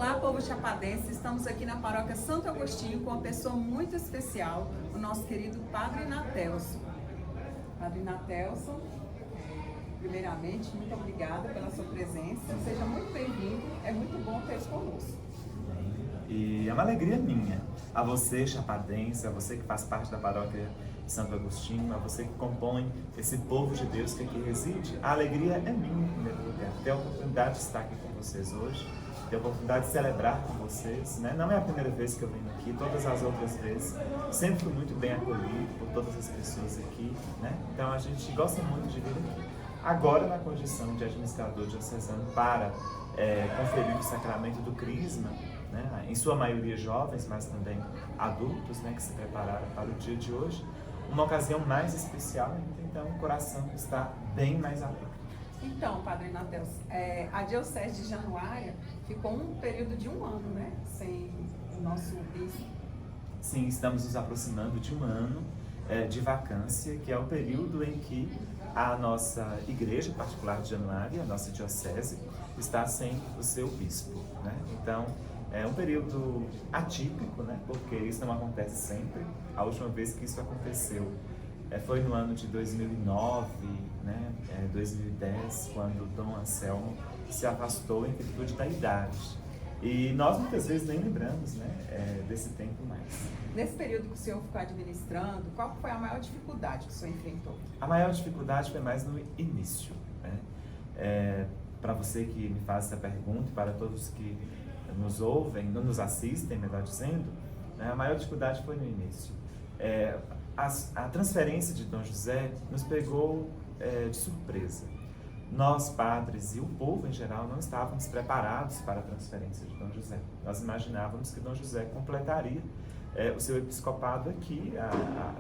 Olá, povo chapadense, estamos aqui na paróquia Santo Agostinho com uma pessoa muito especial, o nosso querido Padre Natelson. Padre Natelson, primeiramente, muito obrigada pela sua presença, seja muito bem-vindo, é muito bom ter conosco. E é uma alegria minha, a você chapadense, a você que faz parte da paróquia Santo Agostinho, a você que compõe esse povo de Deus que aqui reside. A alegria é minha em primeiro lugar, ter a oportunidade de estar aqui com vocês hoje, ter a oportunidade de celebrar com vocês, né? Não é a primeira vez que eu venho aqui, todas as outras vezes, sempre fui muito bem acolhido por todas as pessoas aqui, né? Então a gente gosta muito de vir aqui. Agora na condição de administrador diocesano para conferir o sacramento do Crisma, né? Em sua maioria jovens, mas também adultos, né, que se prepararam para o dia de hoje, uma ocasião mais especial, então o coração está bem mais alegre. Então, Padre Natelson, a Diocese de Januária ficou um período de um ano, né, sem o nosso bispo. Sim, estamos nos aproximando de um ano de vacância, que é o período em que a nossa igreja particular de Januária, a nossa diocese, está sem o seu bispo, né? Então, é um período atípico, né? Porque isso não acontece sempre. A última vez que isso aconteceu foi no ano de 2009, né? 2010, quando Dom Anselmo se afastou em virtude da idade. E nós muitas vezes nem lembramos, né, desse tempo mais. Nesse período que o senhor ficou administrando, qual foi a maior dificuldade que o senhor enfrentou? A maior dificuldade foi mais no início, né? Para você que me faz essa pergunta, e para todos que nos ouvem, nos assistem, melhor dizendo, né, a maior dificuldade foi no início. A transferência de Dom José nos pegou de surpresa. Nós, padres e o povo em geral, não estávamos preparados para a transferência de Dom José. Nós imaginávamos que Dom José completaria o seu episcopado aqui,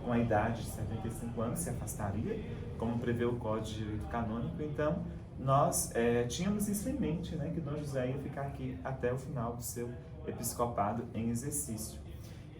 com a idade de 75 anos, se afastaria, como prevê o Código de Direito Canônico. Então, nós tínhamos isso em mente, né, que Dom José ia ficar aqui até o final do seu episcopado em exercício.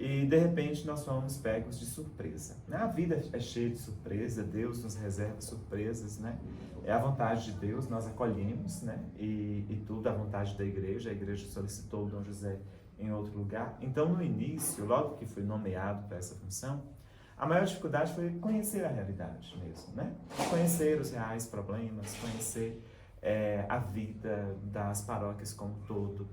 E, de repente, nós fomos pegos de surpresa. A vida é cheia de surpresa, Deus nos reserva surpresas, né? É a vontade de Deus, nós acolhemos, né? E tudo a vontade da igreja. A igreja solicitou o Dom José em outro lugar. Então, no início, logo que fui nomeado para essa função, a maior dificuldade foi conhecer a realidade mesmo, né? Conhecer os reais problemas, conhecer a vida das paróquias como um todo.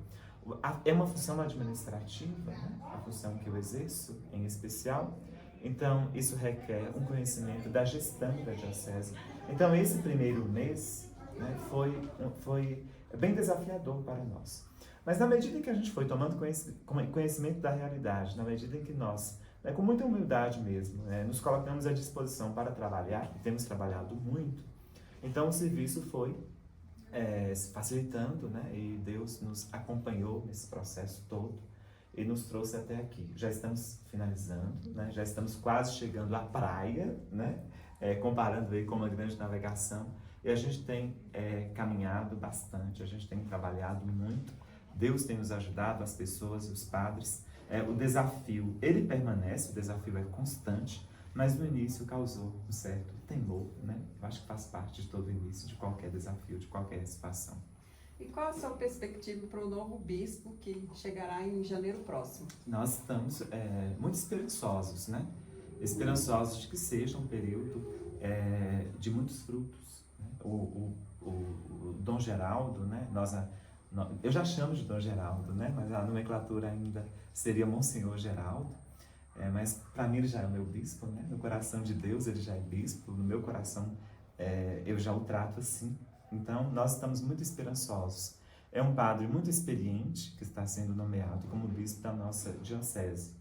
É uma função administrativa, né? A função que eu exerço em especial. Então, isso requer um conhecimento da gestão da diocese. Então, esse primeiro mês, né, foi bem desafiador para nós. Mas na medida em que a gente foi tomando conhecimento da realidade, na medida em que nós, né, com muita humildade mesmo, né, nos colocamos à disposição para trabalhar, e temos trabalhado muito, então o serviço foi se facilitando, né, e Deus nos acompanhou nesse processo todo e nos trouxe até aqui. Já estamos finalizando, né, já estamos quase chegando à praia, né, comparando aí com uma grande navegação, e a gente tem caminhado bastante, a gente tem trabalhado muito. Deus tem nos ajudado, as pessoas, os padres. O desafio, ele permanece, o desafio é constante, mas no início causou um certo temor, né? Eu acho que faz parte de todo o início, de qualquer desafio, de qualquer situação. E qual a sua perspectiva para o novo bispo que chegará em janeiro próximo? Nós estamos muito esperançosos, né? Esperançosos de que seja um período de muitos frutos, né? O Dom Geraldo, né? Eu já chamo de Dom Geraldo, né? Mas a nomenclatura ainda seria Monsenhor Geraldo. Mas para mim ele já é o meu bispo, né? No coração de Deus ele já é bispo, no meu coração eu já o trato assim. Então nós estamos muito esperançosos. É um padre muito experiente que está sendo nomeado como bispo da nossa diocese.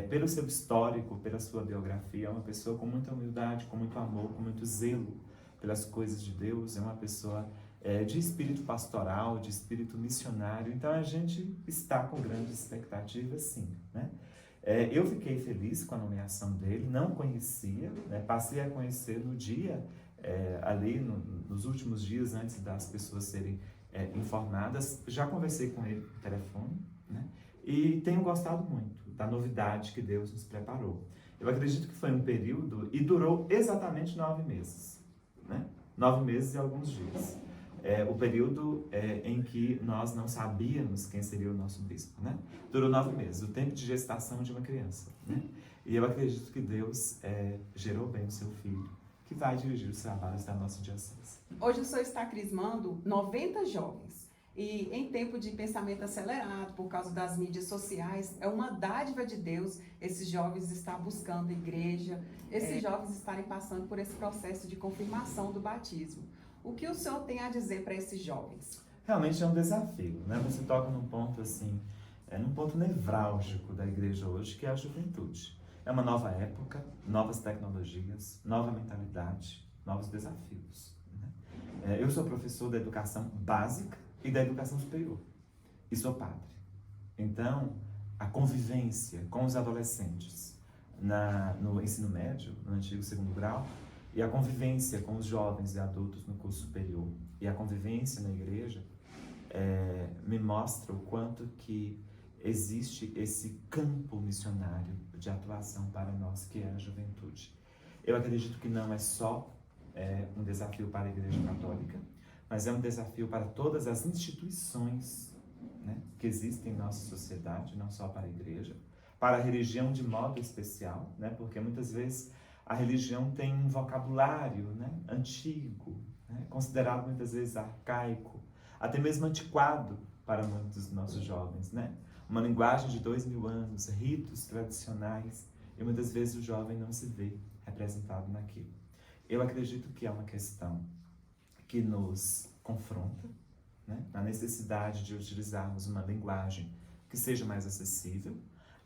Pelo seu histórico, pela sua biografia, é uma pessoa com muita humildade, com muito amor, com muito zelo pelas coisas de Deus, é uma pessoa de espírito pastoral, de espírito missionário. Então a gente está com grandes expectativas, sim, né? Eu fiquei feliz com a nomeação dele, não conhecia, né? Passei a conhecer no dia, ali nos últimos dias antes das pessoas serem informadas. Já conversei com ele por telefone, né? E tenho gostado muito da novidade que Deus nos preparou. Eu acredito que foi um período e durou exatamente 9 meses, né? 9 meses e alguns dias. o período em que nós não sabíamos quem seria o nosso bispo, né? Durou 9 meses, o tempo de gestação de uma criança, né? E eu acredito que Deus gerou bem o seu filho, que vai dirigir os trabalhos da nossa diocese. Hoje o senhor está crismando 90 jovens. E em tempo de pensamento acelerado, por causa das mídias sociais, é uma dádiva de Deus esses jovens estar buscando igreja, esses jovens estarem passando por esse processo de confirmação do batismo. O que o senhor tem a dizer para esses jovens? Realmente é um desafio, né? Você toca num ponto assim, num ponto nevrálgico da igreja hoje, que é a juventude. É uma nova época, novas tecnologias, nova mentalidade, novos desafios, né? Eu sou professor da educação básica e da educação superior, e sou padre. Então, a convivência com os adolescentes no ensino médio, no antigo segundo grau, e a convivência com os jovens e adultos no curso superior, e a convivência na igreja, me mostra o quanto que existe esse campo missionário de atuação para nós, que é a juventude. Eu acredito que não é só um desafio para a Igreja Católica, mas é um desafio para todas as instituições, né, que existem em nossa sociedade, não só para a Igreja, para a religião de modo especial, né, porque muitas vezes a religião tem um vocabulário, né, antigo, né, considerado muitas vezes arcaico, até mesmo antiquado para muitos dos nossos jovens, né? Uma linguagem de 2000 anos, ritos tradicionais, e muitas vezes o jovem não se vê representado naquilo. Eu acredito que é uma questão que nos confronta, né, na necessidade de utilizarmos uma linguagem que seja mais acessível.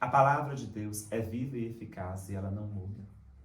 A palavra de Deus é viva e eficaz e ela não muda,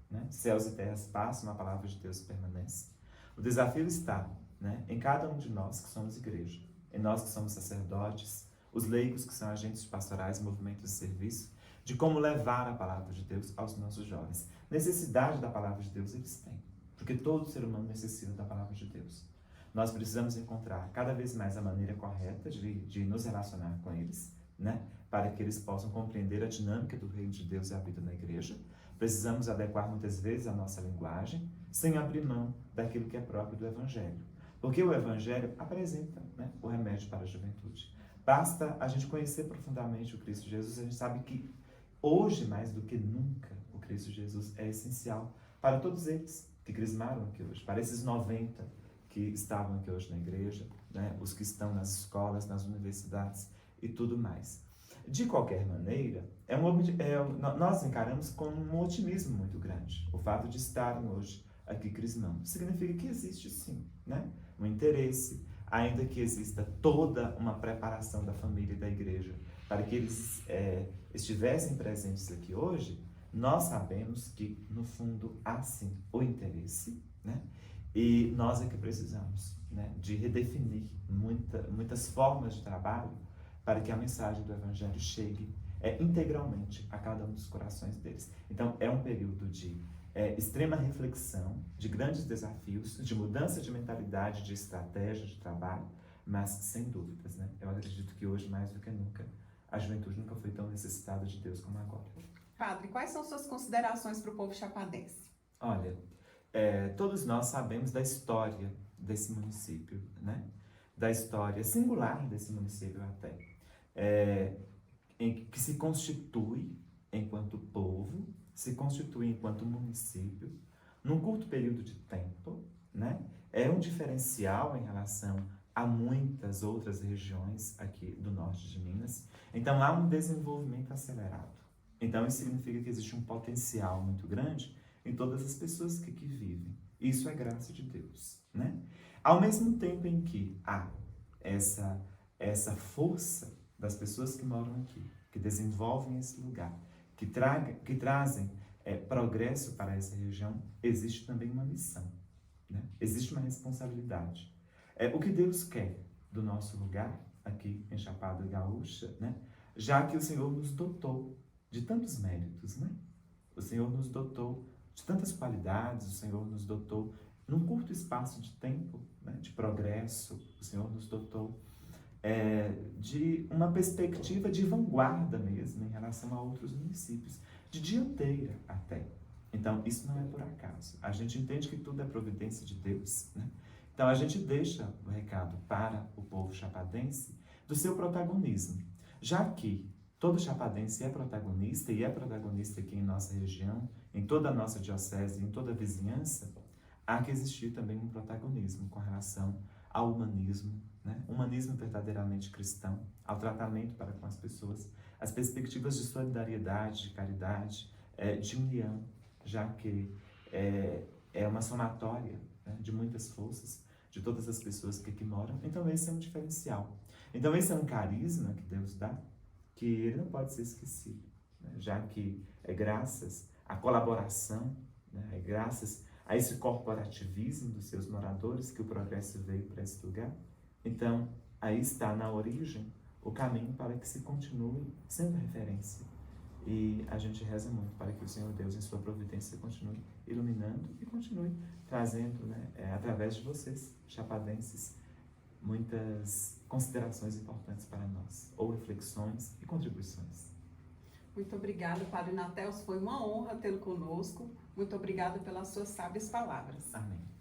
né? Céus e terras passam, a palavra de Deus permanece. O desafio está, né, em cada um de nós que somos igreja, em nós que somos sacerdotes, os leigos que são agentes pastorais, movimentos de serviço, de como levar a palavra de Deus aos nossos jovens. Necessidade da palavra de Deus eles têm, porque todo ser humano necessita da palavra de Deus. Nós precisamos encontrar cada vez mais a maneira correta de nos relacionar com eles, né? Para que eles possam compreender a dinâmica do reino de Deus e a vida na igreja. Precisamos adequar muitas vezes a nossa linguagem, sem abrir mão daquilo que é próprio do Evangelho. Porque o Evangelho apresenta, né, o remédio para a juventude. Basta a gente conhecer profundamente o Cristo Jesus, a gente sabe que hoje, mais do que nunca, o Cristo Jesus é essencial para todos eles que crismaram aqui hoje, para esses 90 que estavam aqui hoje na igreja, né, os que estão nas escolas, nas universidades e tudo mais. De qualquer maneira, nós encaramos com um otimismo muito grande o fato de estarem hoje aqui crismando. Significa que existe sim, né, um interesse, ainda que exista toda uma preparação da família e da igreja para que eles estivessem presentes aqui hoje. Nós sabemos que, no fundo, há sim o interesse, né? E nós é que precisamos, né, de redefinir muitas formas de trabalho para que a mensagem do Evangelho chegue integralmente a cada um dos corações deles. Então, é um período de extrema reflexão, de grandes desafios, de mudança de mentalidade, de estratégia de trabalho, mas sem dúvidas, né? Eu acredito que hoje, mais do que nunca, a juventude nunca foi tão necessitada de Deus como agora. Padre, quais são suas considerações para o povo chapadense? Olha, todos nós sabemos da história desse município, né? Da história singular desse município até, que se constitui enquanto povo, se constitui enquanto município, num curto período de tempo, né? É um diferencial em relação a muitas outras regiões aqui do norte de Minas. Então, há um desenvolvimento acelerado. Então, isso significa que existe um potencial muito grande em todas as pessoas que aqui vivem. Isso é graça de Deus, né? Ao mesmo tempo em que há essa força das pessoas que moram aqui, que desenvolvem esse lugar, que trazem progresso para essa região, existe também uma missão, né? Existe uma responsabilidade. O que Deus quer do nosso lugar, aqui em Chapada Gaúcha, né? Já que o Senhor nos dotou de tantos méritos, né? O Senhor nos dotou de tantas qualidades, o Senhor nos dotou num curto espaço de tempo, né, de progresso, o Senhor nos dotou de uma perspectiva de vanguarda mesmo em relação a outros municípios, de dianteira até. Então, isso não é por acaso. A gente entende que tudo é providência de Deus, né? Então a gente deixa o recado para o povo chapadense do seu protagonismo, já que todo chapadense é protagonista e é protagonista aqui em nossa região, em toda a nossa diocese, em toda a vizinhança, há que existir também um protagonismo com relação ao humanismo, né? Humanismo verdadeiramente cristão, ao tratamento para com as pessoas, as perspectivas de solidariedade, de caridade, de união, já que é uma somatória, né, de muitas forças, de todas as pessoas que aqui moram. Então esse é um diferencial. Então esse é um carisma que Deus dá, que ele não pode ser esquecido, né? Já que é graças à colaboração, né? É graças a esse corporativismo dos seus moradores que o progresso veio para esse lugar. Então, aí está na origem o caminho para que se continue sendo referência. E a gente reza muito para que o Senhor Deus, em sua providência, continue iluminando e continue trazendo, né, através de vocês, chapadenses, muitas considerações importantes para nós, ou reflexões e contribuições. Muito obrigada, Padre Nateus. Foi uma honra tê-lo conosco. Muito obrigada pelas suas sábias palavras. Amém.